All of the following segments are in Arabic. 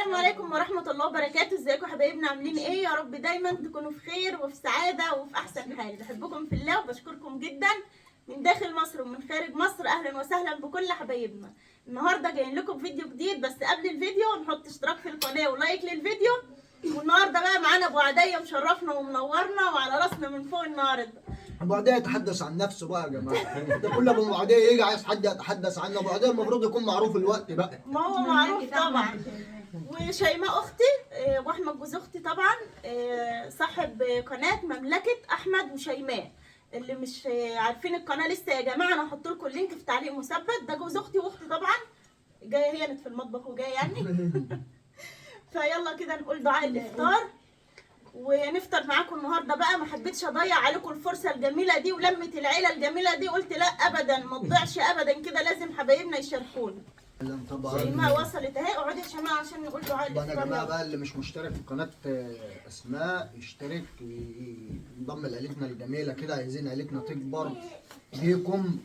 السلام عليكم ورحمة الله وبركاته. ازيكم حبايبنا؟ عاملين ايه؟ يا رب دايما تكونوا في خير وفي سعادة وفي احسن حال. بحبكم في الله وبشكركم جدا من داخل مصر ومن خارج مصر. اهلا وسهلا بكل حبايبنا. النهارده جايين لكم فيديو جديد، بس قبل الفيديو نحط اشتراك في القناة ولايك للفيديو. والنهارده بقى معانا ابو عدية مشرفنا ومنورنا وعلى راسنا من فوق النهارده. ابو عدية يتحدث عن نفسه بقى يا جماعه. ده كل ابو عدية يجي عايز حد يتحدث عنه. ابو عدية المفروض يكون معروف الوقت بقى. ما هو معروف طبعا. وشيماء اختي واحمد جوز اختي طبعا، صاحب قناه مملكه احمد وشيماء. اللي مش عارفين القناه لسه يا جماعه، انا هحط لكم اللينك في تعليق مثبت. ده جوز اختي واختي طبعا، جايه هي في المطبخ وجايه يعني. فيلا كده نقول دعاء الافطار ونفطر معاكم النهارده بقى. ما حبيتش اضيع عليكم الفرصه الجميله دي ولمه العيله الجميله دي، قلت لا ابدا ما تضيعش ابدا كده، لازم حبايبنا يشاركونا. طبعا شيماء وصلت اهي. اقعدي يا شيماء عشان نقول دعاء طبعا يا الافطار. جماعه بقى، اللي مش مشترك في قناه اسماء يشترك ينضم لعيلتنا الجميله كده. عايزين عيلتنا تكبر بيكم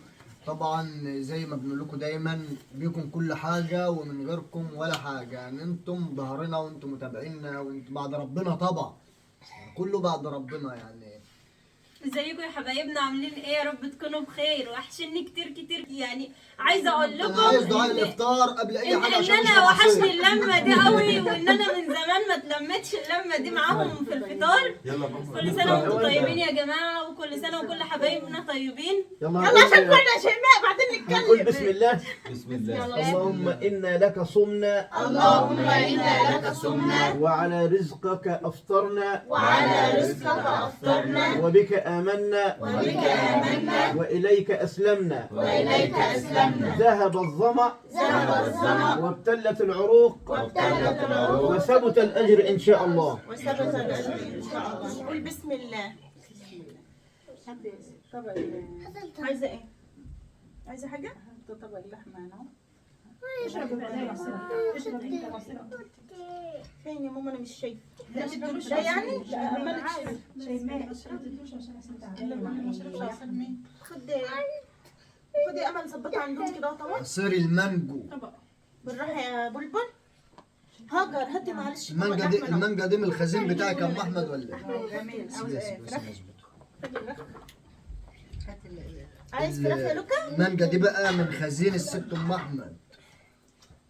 طبعا، زي ما بنقول لكم دايما، بيكم كل حاجه ومن غيركم ولا حاجه. يعني انتم ظهرنا وانتم متابعينا وانتم بعد ربنا طبعا، كله بعد ربنا يعني. ازيكم يا حبايبنا؟ عاملين ايه؟ يا رب تكونوا بخير. وحشني كتير كتير يعني. عايزه اقول لكم انا عايز دعاء الافطار قبل اي حاجه عشان ان انا وحشني اللمه دي قوي، وان انا من زمان ما اتلمتش اللمه دي معاهم في الفطار. كل سنه وانتم طيبين يا جماعه، وكل سنه وكل حبايبنا طيبين. يلا عشان كنا شيماء بعدين نقول نتكلم. بسم الله. بسم الله. اللهم إنا لك صمنا، اللهم انا لك صمنا وعلى رزقك أفطرنا، وعلى رزقك افطرنا وبك آمنا، وبك آمنا وإليك أسلمنا. واليك اسلمنا. ذهب الظمأ ذهب الظمأ وابتلت العروق وابتلت العروق وثبت الأجر إن شاء الله. وثبت الاجر ان شاء الله. قول بسم الله. عايزه ايه؟ عايزه حاجه؟ فين يا ماما؟ انا مش شايفه. ده يعني خدي امل ظبطها عندهم كده طبعا. عصير المانجو. بالراحه يا بلبل. هاجر هاتي معلش. المانجا دي من الخزين بتاعك يا ام احمد ولا ايه؟ عايز فراخ يا لوكا؟ المانجا دي بقى من خزين الست ام احمد.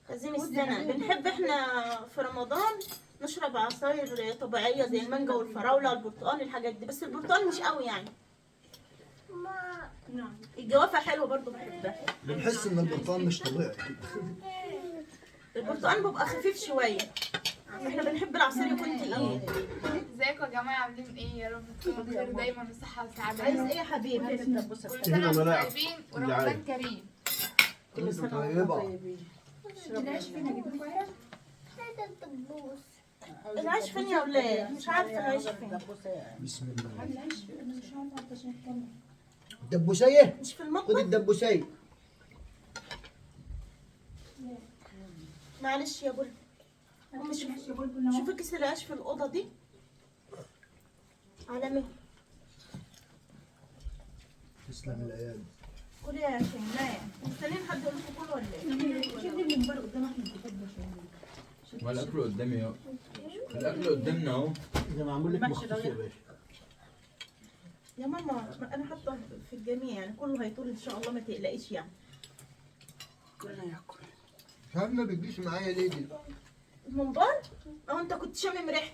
خزين السنه. بنحب احنا في رمضان نشرب عصاير طبيعيه زي المانجا والفراوله والبرتقال، الحاجات دي. بس البرتقال مش قوي يعني. الجوافه حلوه برضو بحبها. بنحس ان البرتقال مش طبيعي. البرتقال بيبقى خفيف شويه، احنا بنحب العصير يكون تقيل. ازيكم يا جماعه؟ عاملين ايه؟ يا رب تكونوا بخير دايما بصحه وسعاده. عايز ايه يا حبيبي؟ كل سنه وانتم طيبين ورمضان كريم. كل سنه طيبه. العيش فين يا ولاد؟ مش عارفه العيش فين. بسم الله. الدبوسيه، مش في خد المطبخ. الدبوسيه. معلش يا بلبل. شوفي كيس العيش في الاوضه دي على مين. تسلم العيال. قولي يا شيماء، مستنيين حد يقول لكم كله ولا ايه؟ ما الاكل قدامي اهو. الاكل قدامنا اهو. ده معمول لك مخصوص يا باشا. يا ماما انا حاطه في الجميع يعني، كله هيطول ان شاء الله، ما تقلقيش يعني. مش عارف ما بتجيش معايا ليه دي. الممبار اهو، انت كنت شامم ريحته.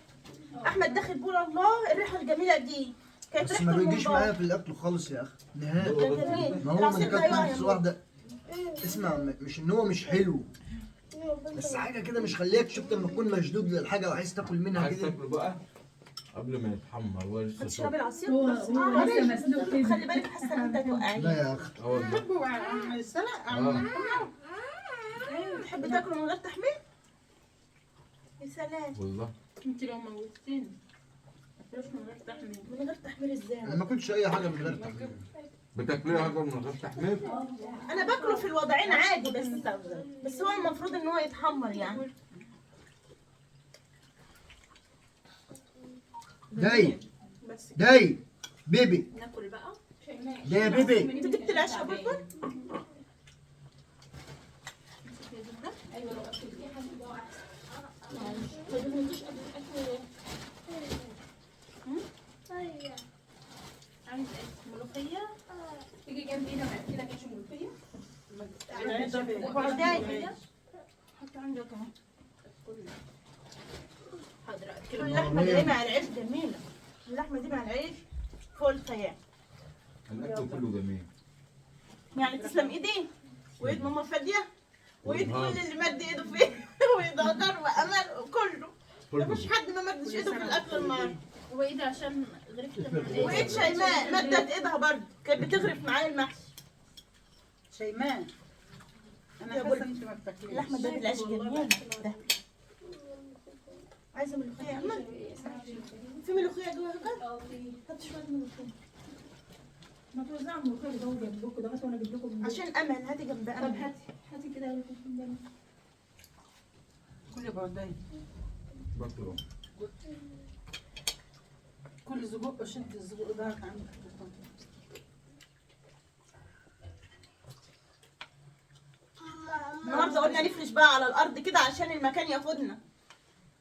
احمد داخل بيقول الله الريحه الجميله دي، كانت بس ريحه ما بيجيش معايا الممبار. في الاكل خالص يا اخي نهائي. ده جميل. ما هو العصير من ده كانت أيوة نفس يا واحده. اسمع، مش ان هو مش حلو، بس حاجه كده مش خليك. شفت لما تكون مشدود للحاجه وعايز تاكل منها عايز كده. تاكله بقى قبل ما يتحمر. هو لسه هتشربي سخن. العصير؟ خلي بالك حاسه ان انت هتوقعي. لا يا اخي. اه والله. تحب تاكله من غير تحمير؟ يا سلام. والله. انت لو موتتيني هتاكلوش من غير تحمير. من غير تحمير ازاي؟ انا ما كنتش اي حاجه من غير تحمير. بتاكليه اكتر من غير تحمير؟ انا باكله في الوضعين عادي، بس هو المفروض ان هو يتحمر يعني. داي بيبي. ناكل بقى. ده يا بيبي. انت جبت العيش يا بلبل؟ ما تغمضيش قبل الاكل. عايز ايه؟ ملوخيه؟ تيجي جنبي هنا احكي لك ايش ملوخيه. وبعدين حط عندك اهو. حاضر اللحمه دي مع العيش جميله. اللحمه دي مع العيش فوق الخيال. الاكل كله جميل. يعني تسلم ايدي وايد ماما فاديه وايد كل اللي مد ايده فيه وايد هدر وامل وكله. مفيش حد ما مدش ايده في الاكل النهارده. وايه ده عشان غرفت وايد شيماء مدت ايدها برضه كانت بتغرف معايا المحشي. شيماء انا يا حاسه بول. انت ما بتاكليش. اللحمه ده بالعيش جميل ده. عايزه ملوخيه يا احمد؟ في ملوخيه جوه هكا؟ هات شويه ملوخيه ما توزعوا الملوخيه ده جنبكم ده وانا اجيب لكم. عشان امل. هاتي جنب طب امل. هاتي كده كل بعدين بطلوا. كل زبوق شد الزبوق ده عندك. النهارده قلنا نفرش بقى على الارض كده عشان المكان ياخدنا.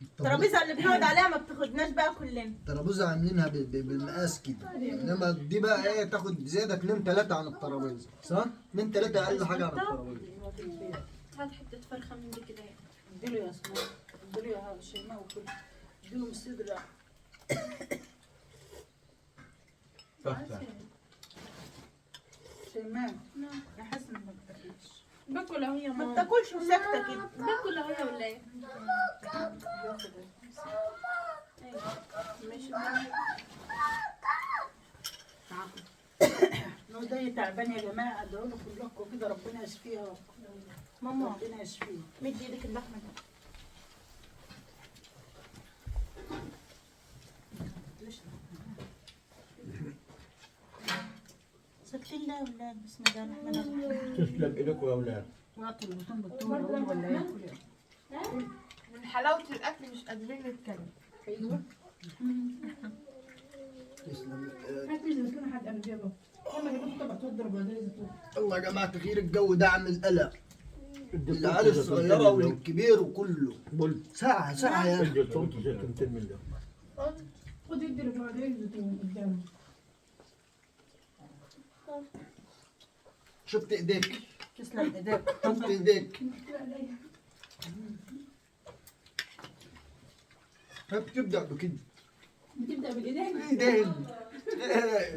الترابيزه اللي بنقعد عليها ما بتاخدناش بقى كلنا. الترابيزه عاملينها بالمقاس كده، انما دي بقى ايه تاخد زياده 2 3 عن الترابيزه، صح؟ 2 3 اقل حاجه عن الترابيزه. هات حته فرخه من دي كده. اديله يا اسماء، اديله يا شيماء وكل اديله من الصدر. صح. شيماء انا حاسه انك ما بتاكلش. باكل اهو يا ما ماما. بتاكلش وساكته كده. باكل اهو يا ولا ايه؟ ماشي. لو ده تعبان يا جماعه ادعوا له كلكم كده ربنا يشفيها. ماما ربنا يشفيه. مدي ايدك اللحمه دي. ساكتين لا يا ولاد. بسم الله الرحمن الرحيم. تسلم ايدكم يا اولاد. واعطي البطون بالطول ولا ياكل. من حلاوة الأكل مش قادرين نتكلم. ايوه تسلم. هاتي الزيتون حد انا جايبه. لما جبت طبق تضرب ولا زيتون. الله يا جماعه تغيير الجو ده عامل قلق ادي للعيال الصوت الصغيره زيتون وللكبير وكله. بول ساعه ساعه يا ادي الصوت زيتونتين من ده. خد ادي له بعدين زيتون قدامه. شفت ايديك؟ تسلم ايديك. شفت ايديك؟ بتبدا بكده بتبدا بالايدين. ايدين.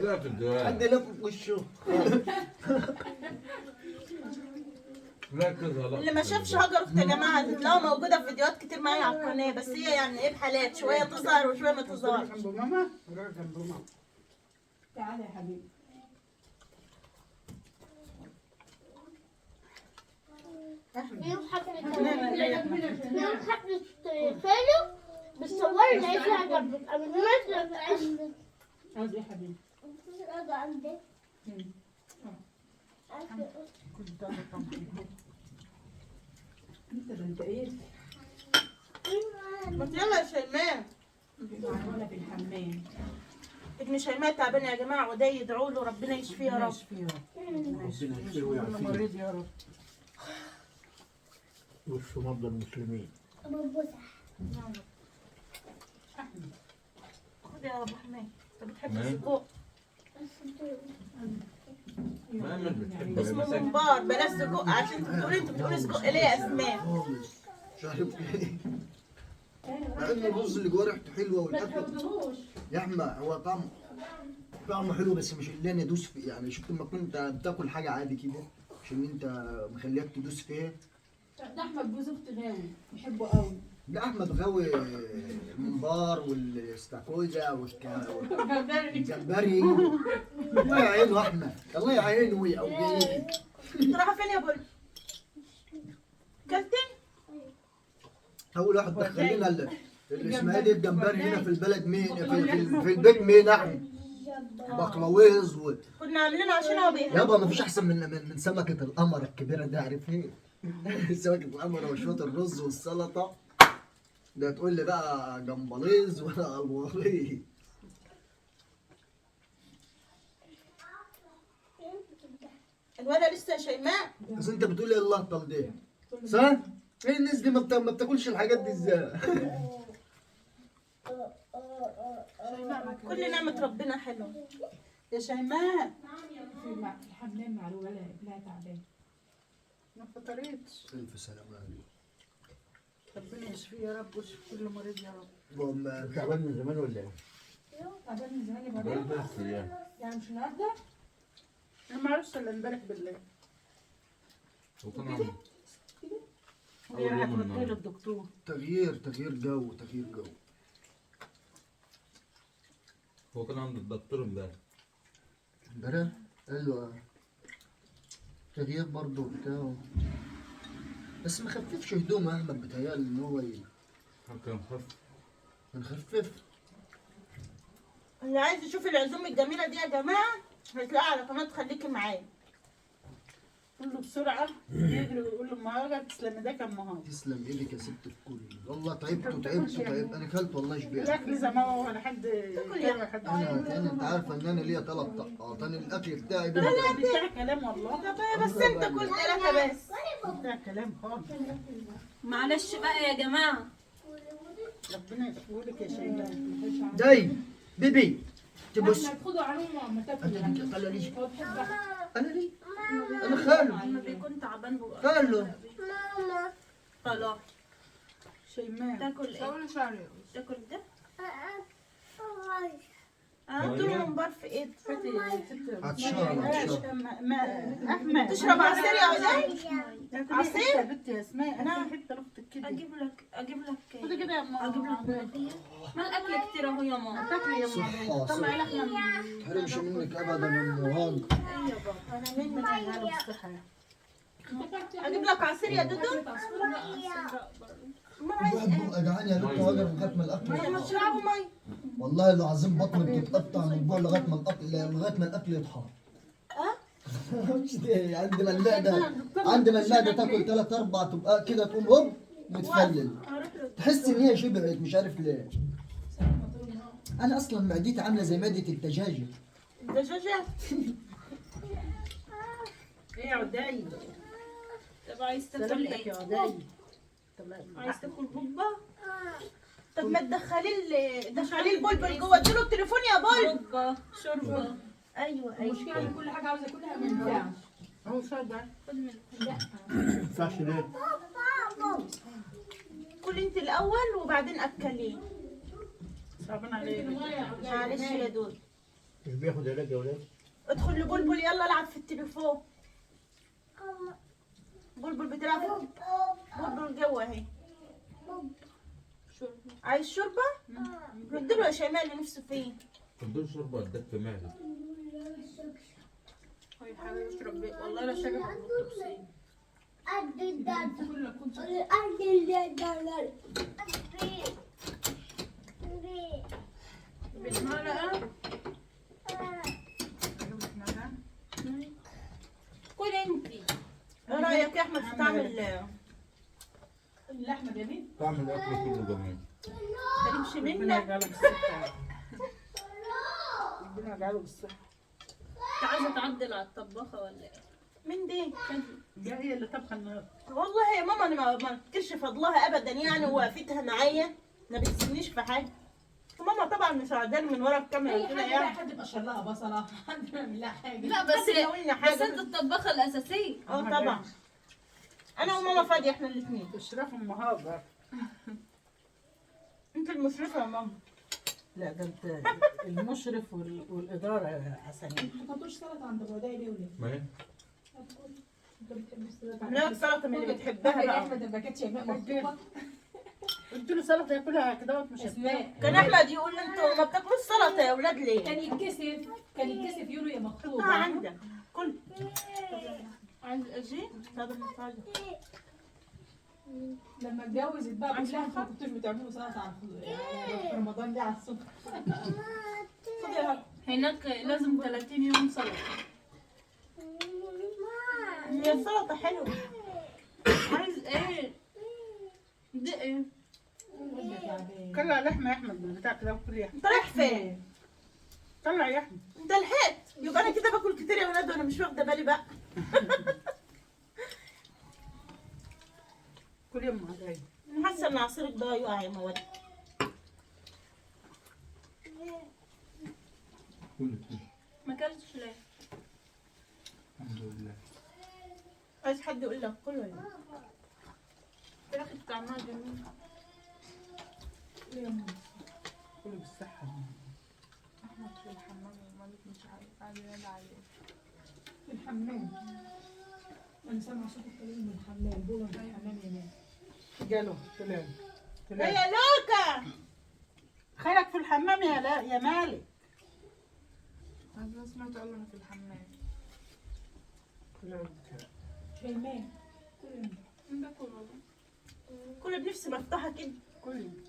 لا في الدواء. حد لف وشه. لا كذا لا. اللي ما شافش هاجر اخت يا جماعه هتلاقوها موجوده في فيديوهات كتير معايا على القناه. بس هي يعني ايه بحالات شويه تظهر وشويه ما تظهرش. جنب ماما روح جنب ماما. تعالى يا حبيبي. يوم حفلة فيلم بتصوري العيش عجبك أنا مثلا في العيش عاوز ايه يا حبيبي؟ عندي كل ده طبعا. انت ده انت ايه؟ ما يلا يا شيماء. معانا في الحمام. ابن شيماء تعبان يا جماعه وده يدعوا له ربنا يشفيه يا رب. يشفيه. ربنا يشفيه كل ويعافيه مريض يا رب. وش مرضى المسلمين. خد يا ابو حماد. انت بتحب ماشي. السجق؟ ما من بتحب اسمه مسك. ممبار بلاش سجق عشان انتوا بتقولوا سجق ليه يا اسماء؟ خالص مش عارف ايه. مع ان الرز اللي جوه ريحته حلوه والاكل يا احمد هو طعمه حلو بس مش اللي انا ادوس فيه. يعني شفت لما كنت بتاكل حاجه عادي كده عشان انت مخليك تدوس فيها. ده احمد جوز اختي غاوي بحبه قوي. ده احمد غاوي الممبار والاستاكوزا والجمبري. الله يعينه احمد، الله يعينه ويقويه. انت رايحه فين يا بول؟ كلتين؟ اول واحد دخل لنا اللي اسمها دي الجمبري هنا في البلد مين؟ في البيت مين احمد؟ بقلاويز كنا عاملينه عشان هو بيحب. يابا ما فيش احسن من سمكه القمر الكبيره دي، عارف ايه؟ سمكه القمر وشويه الرز والسلطه. ده تقول لي بقى جمبليز ولا الواريز. الولد لسه يا شيماء. بس انت بتقول لي الله طل ده صح؟ ايه الناس دي ما بتاكلش الحاجات دي ازاي؟ كل نعمة ربنا حلوة. يا شيماء في الحمام مع الولد لا تعبان ما فطرتش. الف سلامة عليك. ربنا يشفيه يا رب ويشفي كل مريض يا رب. اللهم تعبان من زمان ولا ايه؟ تعبان من زمان يا بقالي بابا 3 ايام. يعني مش النهارده؟ انا ما اعرفش الا امبارح بالليل. وكان عم هي راحت وديه للدكتور. تغيير جو. هو كان عند الدكتور امبارح. امبارح؟ ايوه. تغيير برضه بتاعه. بس ما خففش هدوم يا احمد، بتهيألي ان هو كان خف. نخفف. اللي عايز يشوف العزوم الجميلة دي يا جماعة هتلاقيها على قناة خليكي معايا. قول له بسرعه يجري ويقول له مهاجر تسلم ايدك يا مهاجر. تسلم ايدك يا ست الكل. والله تعبت. انا اكلت والله شبعت. الاكل زي ما هو ولا حد يا حد انت عارفه ان انا ليا 3 طقات. انا الاكل بتاعي لا لا دي بتاع كلام والله. طب بس انت كل 3 بس. بتاع كلام خالص. معلش بقى يا جماعه. ربنا يشفيهولك يا شيماء. داي بيبي تبص. خدوا عليهم وما انا ليش هو بيحبها. انا خاله لما بيكون تعبان بقى خاله. خلاص. شيماء تاكل ايه؟ طول شعري. تاكل ده؟ هاتوا ممبار في ايد. عطشان. احمد تشرب عصير يا وداي؟ عصير يا بنتي يا اسماء. انا حته لاختك كده. اجيب لك خدي كده يا ماما. اجيب لك ما الاكل كتير اهو يا ماما. تاكلي يا ماما. صحة طلعي لحمه ما تحرمش منك ابدا يا ام وهان. انا مني بالصحه. اجيب لك عصير يا دودو. ما عايز الواحد بيبقى جعان يا دكتور هاجر لغايه ما الاكل ما يطحن. تشربوا مي. والله العظيم بطني بتتقطع من الجوع لغايه ما الاكل يطحن. مش دي. عندما المعده تاكل 3 4 تبقى كده تقوم هوب متفلل. تحس ان هي شبعت مش عارف ليه. انا اصلا معدتي عامله زي معده الدجاجه. الدجاجة. ايه يا عداي؟ طب عايز تاكل سلامتك ايه؟ يا عداي. عايز تاكل بوبا؟ طب ما تدخلي البلبل جوه. اديله التليفون يا بلبل. بوبا شوربه. ايوه المشكله ان كل حاجه عاوزه كلها ما ينفعش. هو صدق. خد من ما ينفعش ليه؟ كل انت الاول وبعدين اكليه. صعبان عليك. معلش يا دود. مش بياخد علاج يا ولاد؟ ادخل لبلبل يلا العب في التليفون. بلبل بتلعب. بلبل جوه اهي. عايز شوربه؟ اديله يا شيماء اللي نفسه فيه. اديله شوربه اداك في معدة. يا حبيبي اشرب بيه. والله لا شجع بالطبسين. بالمعلقه. كل انتي. ايه رايك يا احمد في طعم اللحمه جميل. طعم الاكل كله جميل. تمشي ربنا منك؟ يجعله بالصحه. ربنا يجعله بالصحه. انت عايزه تعدل على الطباخه ولا ايه؟ من دي؟ دي هي اللي طبخه النهارده. والله يا ماما انا ما اذكرش فضلها ابدا يعني ووقفتها معايا ما بتسيبنيش في حاجه. وماما طبعا مساعداني من ورا الكاميرا كده يعني. حد يقشر لها بصله، حد يعمل لها حاجه. لا بس لنا حاجه. بس انت الطباخه الاساسيه. اه طبعا. انا وماما فاضيه احنا الاثنين. اشراف ام هاجر. انت المشرفه يا ماما. لا ده انت المشرف والاداره يا حسن. ما تحطوش سلطه عند الوداع ليه وليه؟ ما هي انت بتحب السلطه؟ لا السلطه من اللي بتحبها بقى. احمد ما كانتش شيماء مكتوبه. قلت له سلطه ياكلها كده مش اسماء كان احمد يقول لي انتوا ما بتاكلوش سلطه يا اولاد ليه؟ كان يتكسف يقولوا يا مخطوبه. حطها عندك. كل عايز اجي؟ هذا المفاجأة. لما اتجوزت بقى كلها ما كنتوش بتعملوا سلطه على في رمضان دي على الصبح. خد يا هبه. هناك لازم 30 يوم سلطه. هي السلطه حلوه. عايز ايه؟ دي ايه؟ طلع لحمه يا احمد من بتاع كده وكل انت رايح فين؟ طلع يا احمد. انت لحقت. يبقى انا كده باكل كتير يا ولاد وانا مش واخده بالي بقى. كل يوم مع جاي. انا حاسه ان عصيرك ده يقع يا مواد. كله ما اكلتش ليه؟ الحمد لله. عايز حد يقول لك كله ولا الفراخ طعمها جميل. كل يوم كل بالصحة. احمد في الحمام ومالك مش عارف قاعد ينادي عليه. في الحمام. أنا سامعة صوت الكلام من الحمام، بقولوا في الحمام ينام. جاله فلان. يا لوكا. خيرك في الحمام يا لا يا مالك. انا سمعت اقول انا في الحمام. فلان. شيماء. كل يوم. باكل والله. كل بنفسي بفتحها كده. كل يوم.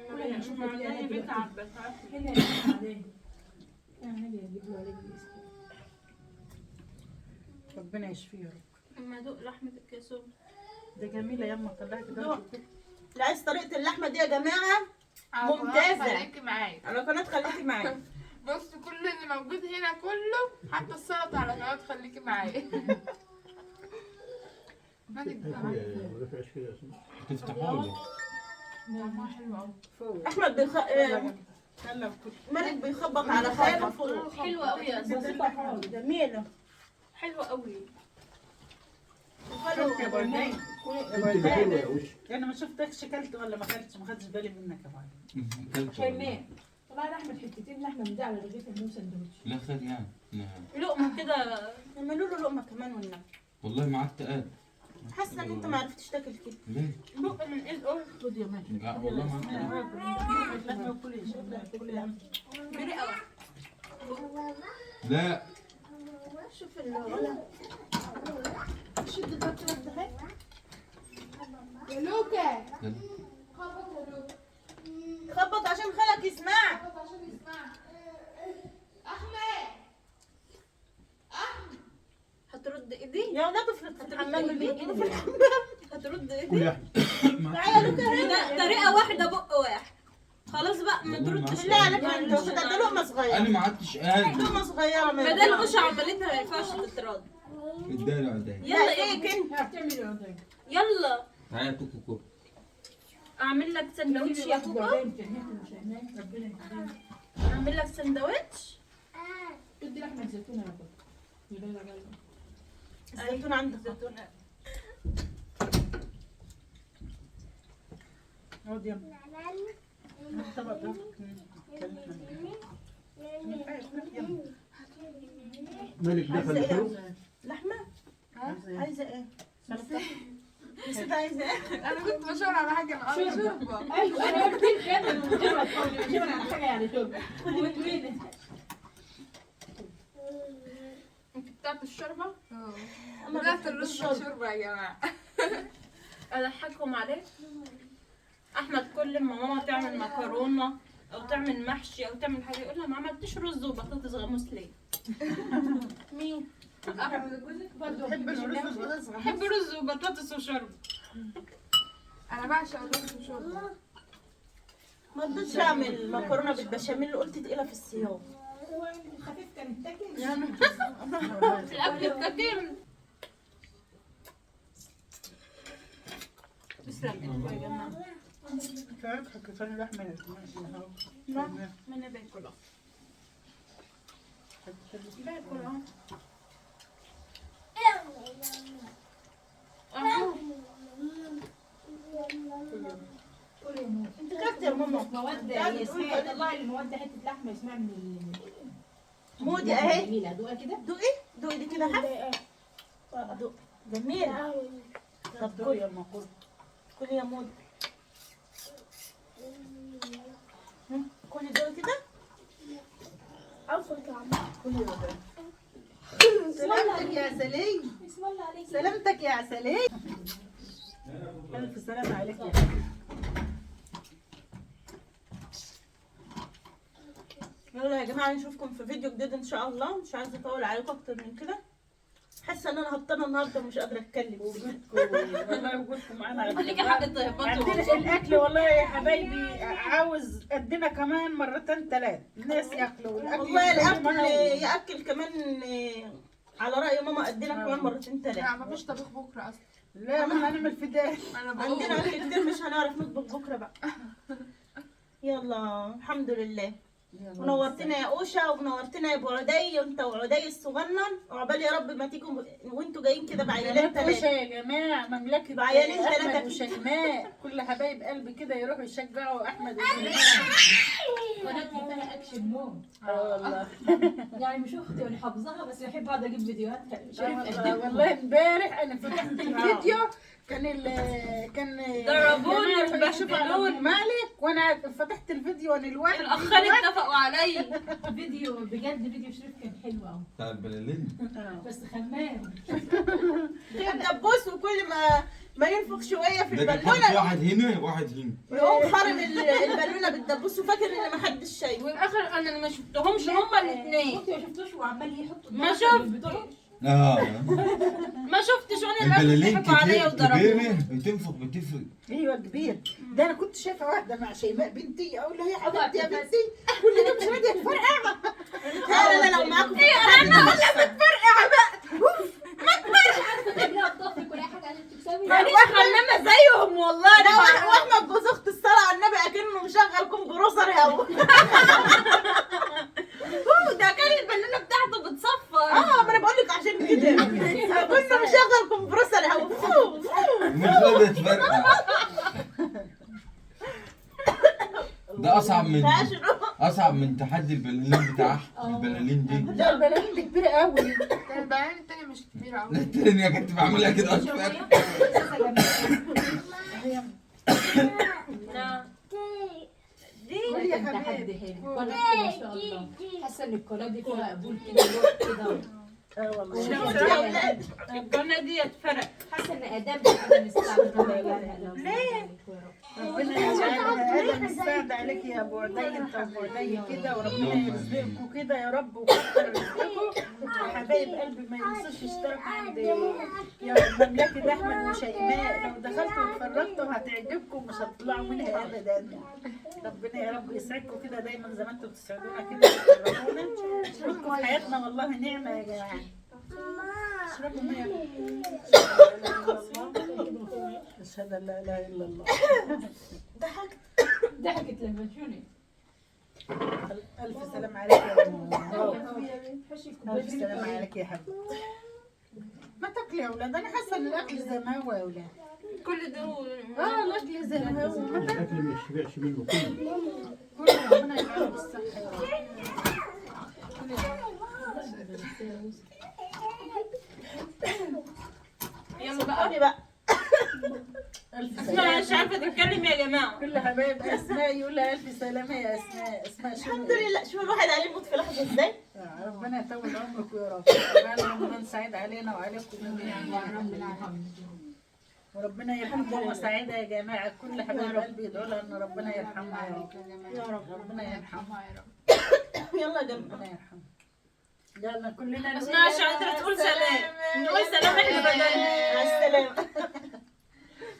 كل يوم شوف عندي بتعب بس هنا يجيبوا عليه. هنا يجيبوا عليه بالاسم. ربنا يشفيه يا رب. اما ادوق لحمة الكاسون. ده جميلة يما طلعها كده. دوق. لا عايز طريقه اللحمه دي يا جماعه ممتازة. خليكي معايا. على قناه خليكي معايا. بص كل اللي موجود هنا كله حتى السلطه على قناه خليكي معايا. مالك بقى؟ ورفعش كده يا سيدي. تفتحوا لي. طعمها حلو قوي. احمد مالك بيخبط على خيره فوق. حلوة قوي يا اساسا. جميله. حلوة قوي. شفت يا بردان. انت اللي حلوه يا وش. انا ما شفتكش كلت ولا ما كلتش، ما خدتش بالي منك يا معلم. اكلت شيماء طلع لي احمد حتتين لحمه من ده على رغيف المو سندوتش. لا خد يعني. لا. لقمة كده. اعملوا له لقمه كمان والنبي. والله ما عدت قادر. حاسه ان انت ما عرفتش تاكل كده. ليه؟ لقمه من ايد ام. خد يا مالك. لا والله ما عدت قادر. لحمه وكل يا شيماء كل يا عم. برقة. لا. شوف ولا شد الباب كده ده. يا لوكا. خبط عشان خالك يسمعك. عشان يسمعك. احمد. هترد ايدي؟ يا ولاد افرض في الحمام البيت. هترد كل ايدي؟ يا احمد. تعالى يا لوكا هنا. ده طريقة واحدة بق واحد. خلاص بقى ما تردش. بالله عليك انت واخدها ده لقمه صغيره. انا ما عدتش قادر. لقمه صغيره ما بدل مش عملتها ما ينفعش تترد. ادالي عداي. يلا ايه ايه كنت هتعمل ايه يا ولاد؟ يلا تعالى كوكو كوكو. اعمل لك سندوتش يا كوكا. ربنا يهديك. اعمل لك سندوتش. ادي لحمه زيتون يا بابا. يبلغ قلبك. الزيتون عندك زيتون. اقعد يلا. الطبق ده مالك دخل الفلوس. لحمه عايزه ايه؟ نسيت عايزه ايه؟ انا كنت بشاور على حاجه انا قصدي شوربه. ايوه انا قلت لك كده من غير ما تقولي مش على حاجه يعني شوف. خدي وين. انت بتاعت الشوربه؟ اه. أما بدات بحب الرز الشوربة. شوربه يا جماعه. اضحكهم عليك. احمد كل ما ماما تعمل مكرونه او تعمل محشي او تعمل حاجه يقول لها ما عملتش رز وبطاطس غموس ليه؟ مين؟ احمد جوزك برضه بحب الرز والرز. بحب رز وبطاطس وشرب. انا بعشق الرز وشوربه. ما رضيتش اعمل مكرونه بالبشاميل قلت تقيله في الصيام. خفيف كان تاكل. الاكل الكتير. تسلم ايدكم يا جماعه. تعرف حكيت لي لحمه يا لا ما انا باكل باكل انت كلت يا ماما. مواد يسمع طلع لي مواد حته لحمه يسمع من مودي اهي. جميله دوقها كده. دوقي دوقي دي كده حف. دوق جميل. طب دوق يا ام كل. كلي يا مودي. كلي دوقي كده. كل يا ولاد. سلامتك يا سليم. سلامتك يا سليم. الف سلامه عليك يا حبيبي. يلا يا جماعه نشوفكم في فيديو جديد ان شاء الله. مش عايزه اطول عليكم اكتر من كده. حاسه ان انا هبطانه النهارده ومش قادره اتكلم. والله وجودكم معانا ليكي حق الطيبات عندنا الاكل والله يا حبايبي عاوز قدنا كمان مرتين ثلاث الناس ياكلوا والاكل والله الاكل ياكل. ياكل كمان. على راي ماما ادينا كمان مرتين لا ثلاثه. مفيش طبيخ بكره اصلا. لا ما هنعمل فداء. انا عندنا بقول اكل كتير مش هنعرف نطبخ بكره بقى. يلا الحمد لله. ونورتنا يا اوشا ونورتنا يا ابو عدي وانت وعدي الصغنن، وعقبال يا رب ما تيجوا وانتوا جايين كده بعيالين بنات وشا ثلاثه. يا جماعه، مملكه بعيالين احمد ثلاثة. وشيماء، كل حبايب قلبي كده يروحوا يشجعوا احمد وشيماء. قناتي فيها اكشن موت. والله يعني مش اختي وانا حافظاها، بس بحب اقعد اجيب فيديوهاتها. والله امبارح انا فتحت الفيديو كان ضربوني جماعة يشوفوا على وبهدلوني. أم مالك، وانا فتحت الفيديو وانا لوحدي. الاخرين اتفقوا عليا. فيديو بجد، فيديو شريف كان حلو قوي، بتاع البلالين. بس خمام. الدبوس وكل ما ينفخ شويه في ده كان حاطط البالونه واحد هنا وواحد هنا. يقوم خارم البالونه بالدبوس وفاكر ان محدش شايف. والاخر انا ما شفتهمش هما الاثنين. انت ما شفتوش وعمال يحط ما الضغط شفت. بالبتوع. ما شفتش وانا الاخر البلالين ضحكوا عليا كتير وضربوني. كبيرة بتنفخ بتفرق. ايوه كبير. ده انا كنت شايفه واحده مع شيماء بنتي، اقول لها يا حبيبتي يا بنتي كل ده مش راضيه تفرقع. لا لا لو معاكم لا بضغطك ولا حاجه عشان تكسبي. مانيش خمامه زيهم والله. لا واحمد جوز اخت الصلاه على النبي اكنه مشغل كمبروسر هوا. ده كان البالونه بتاعته بتصفر. ما انا بقول لك عشان كده كنا مشغل كمبروسر هوا. مش راضية تفرقع. ده أصعب من تحدي البلالين بتاع البلالين دي. ده البلالين دي كبيره قوي. كان البيان التاني مش كبير قوي. لا التانية كنت بعملها كده أشفر. دي كان تحدي حلو. قناتي ما شاء الله، حاسه ان القناه دي فيها قبول كده كده. والله القناه دي اتفرق. حاسه ان اداب كده مستعمله. ليه؟ ربنا يجعلها ادم السعد عليك يا ابو عدي، انت وابو عدي كده، وربنا يرزقكم كده يا رب ويكثر رزقكم. حبايب قلبي ما ينسوش يشتركوا عند يا مملكة احمد وشيماء، لو دخلتوا واتفرجتوا هتعجبكم مش هتطلعوا منها ابدا. ربنا يا رب يسعدكم كده دايما زي ما انتم بتسعدونا كده وتفرجونا. شوفكم في حياتنا والله نعمه يا جماعه. اشربوا ميه. اشهد ان لا اله الا الله. ضحكت لما تشوني. الف سلام عليك يا أم. الف سلام عليك يا حبيبتي. ما تاكلي يا اولاد، انا حاسه ان الاكل زي ما هو يا اولاد. كل ده الاكل زي ما هو. الاكل ما يشبعش منه كله. كله ربنا يجعله بالصحه يا رب. يلا بقى. قولي بقى. الف اسمع مش سلام. عارفه تتكلم يا جماعه. كل حبايب اسماء يقول لها الف سلامه يا اسماء. اسماء شو الحمد لله. شوف الواحد عليه يموت في لحظه ازاي. ربنا يطول عمرك يا رب. رمضان سعيد علينا وعليكم جميعا. وربنا يرحمكم وسعيدة يا جماعة. كل حبايب قلبي يدعوا لها ان ربنا يرحمها يا رب. يا رب. ربنا يرحمها يا رب. يلا يا جماعه. ربنا يرحمها. يلا كلنا اسمع مش قادره تقول سلام. نقول سلام احنا بدل. مع السلامه.